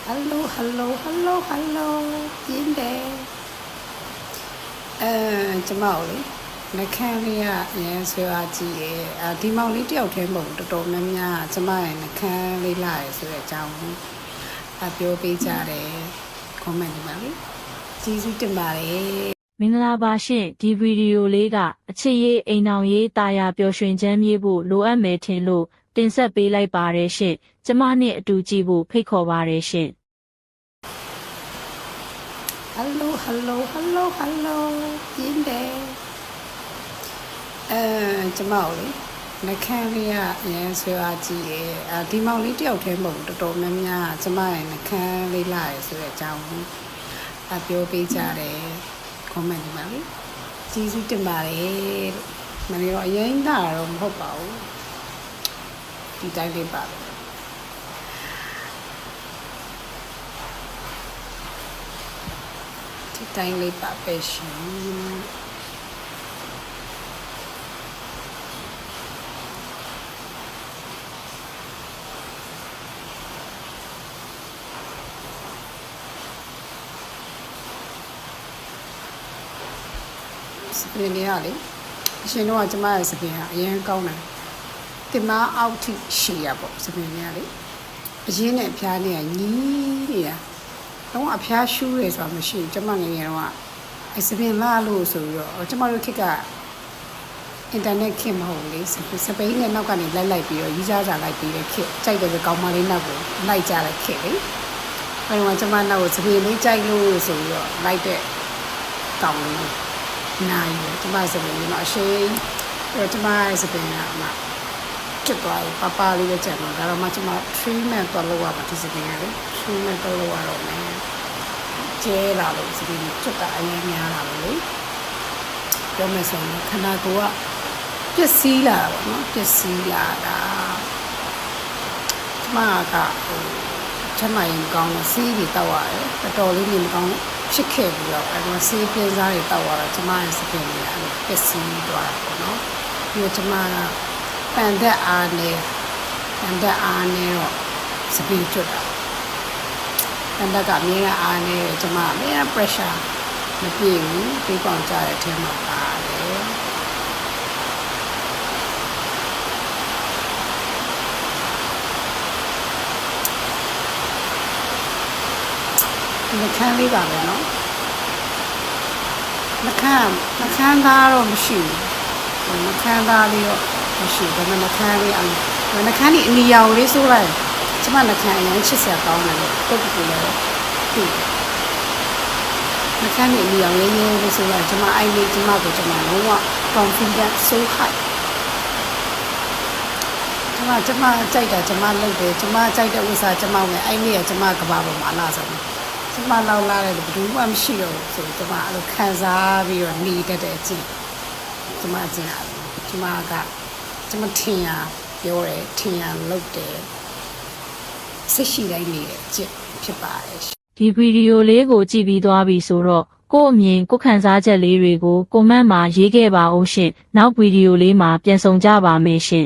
Hello, hello, hello, hello. ပြင်းတယ်ကျမတို့လေနှခမ်းလေးကအရင်ဆွဲအားကြည့်တယ်ဒီမောင်လေးတယောက်တည်းမဟုတ်တော်တော်များများကျမရဲ့နှခမ်းလေးလာရယ်ဆိုတဲ့အကြောင်းပြောပေးကြတယ် comment ဒီမှာလေကျေးဇူးတင်ပါတယ်မင်္ဂလာပါရှင်ဒီဗီဒီယိုလေးကအချစ်ရေးအိမ်အောင်ရေးတာယာပျော်ရွှင်ချမ်းမြေ့ဖို့လိုအပ်မယ်ထင်လို့တင်ဆက်ပေးလိုက်ပါတယ်ရှင်ကျမနဲ့အတူကြည့်ဖို့ဖိတ်ခေါ်ပါတယ်ရှင် Hello, hello, hello, hello. ပြင်းတယ်ကျမတို့လေနှခမ်းလေးကအရင်ဆွဲအားကြည့်တယ်ဒီမောင်လေးတယောက်တည်းမဟုတ်တော်တော်များများကျမရဲ့နှခမ်းလေးလာရယ်ဆိုတဲ့အကြောင်းပြောပေးကြတယ် comment ဒီမှာလေကျေးဇူးတင်ပါတယ်မနေ့တော့အရင်လာတော့မဟုတ်ပါဘူးဒီတိုင်းလေးပါဒီတိုင်းလေးပါပဲရှင်စပင်းလေးကလေအရှင်တော့ကျမရဲ့စပင်းကအရင်ကောင်းတယ်တင်မအောက်ထိရှည်ရပေါ့စပင်းလေးကလေအရင်နဲ့အဖျားနဲ့ကညီးနေတာတော့အဖျားရှူးတယ်ဆိုတာမရှိဘူးကျမငယ်ငယ်တော့အဲစပင်းလာလို့ဆိုပြီးတော့ကျမတို့ခေတ်ကအင်တာနက်ခေတ်မဟုတ်လေစပိန်နဲ့နောက်ကနေလိုက်ပြီးတော့ယူစားကြလိုက်ပြီးတဲ့ခေတ်ကြိုက်တယ်ကောင်းမလေးနောက်ကိုလိုက်ကြတဲ့ခေတ်လေအဲဒီမှာကျမနောက်ကိုစပင်းလေးကြိုက်လို့ဆိုပြီးတော့လိုက်တဲ့ကောင်းလေးနိုင်တယ်ကျမစပင်းကတော့အရှိန်ကျမစပင်းကမှချစ်သွားပပလေးပဲကျန်တော့ဒါတော့မှကျမ treatment တော့လုပ်ရမှာဒီစပင်းကလေ treatment တော့လုပ်ရတော့မယ်ကျဲလာလို့စပင်းချစ်တာအရင်များလာလို့လေပြောမယ်ဆိုရင်ခန္ဓာကိုယ်ကပျက်စီးလာတာပေါ့နော်ပျက်စီးလာတာကျမကချက်မှရင်ကောင်းတယ်စီးပြီးတောက်ရတယ်တော်တော်လေးနေမကောင်းဘူးဖြစ်ခဲ့ပြီးတော့အဲဒီမှာဆေးပြင်းစားတွေတောက်ရတော့ကျမရဲ့စပင်းလေးအဲ့လိုပျက်စီးသွားတာပေါ့နော်ပြီးတော့ကျမကပန်သက်အားနဲ့တော့စပင်းကျွတ်တာပန်သက်ကအမြဲတမ်းအားနဲ့ကျမအမြဲတမ်း pressure မပြေဘူးပြီးပေါင်ကြတဲ့အထက်မှာပါတယ်နှခမ်းလေးပါပဲเนาะနှခမ်းသားတော့မရှိဘူးနှခမ်းသားလေးတော့မရှိဘူးဒါပေမဲ့နှခမ်းလေးနှခမ်းလေးအနီရောင်လေးဆိုးလိုက်ကျမနှခမ်းအရင်ချစ်စရာကောင်းတယ်လို့ပုတ်ပုတ်လေးသိနှခမ်းလေးအနီရောင်လေးလေးဆိုလိုက်ကျမအိုင်လေးကျမကိုကျမလုံးဝ confident so high ကျမကြိုက်တာကျမလုပ်တယ်ကျမကြိုက်တဲ့ဥစ္စာကျမဝင်အိုင်လေးကကျမကဘာပေါ်မှာအလားဆုံးကျမလောက်လာတယ်ဘယ်သူမှမရှိတော့ဘူးဆိုကျမအဲ့လိုခံစားပြီးတော့နေတတ်တဲ့အကျင့်ကျမကျင့်ရတယ်ကျမထင်ရပြောတယ်ထင်ရလုပ်တယ်စိတ်ရှိတိုင်းနေတဲ့အကျင့်ဖြစ်ပါတယ်ဒီဗီဒီယိုလေးကိုကြည့်ပြီးသွားပြီဆိုတော့ကို့အမြင်ကိုခံစားချက်လေးတွေကိုကွန်မန့်မှာရေးခဲ့ပါဦးရှင်နောက်ဗီဒီယိုလေးမှာပြန်ဆောင်ကြပါမယ်ရှင်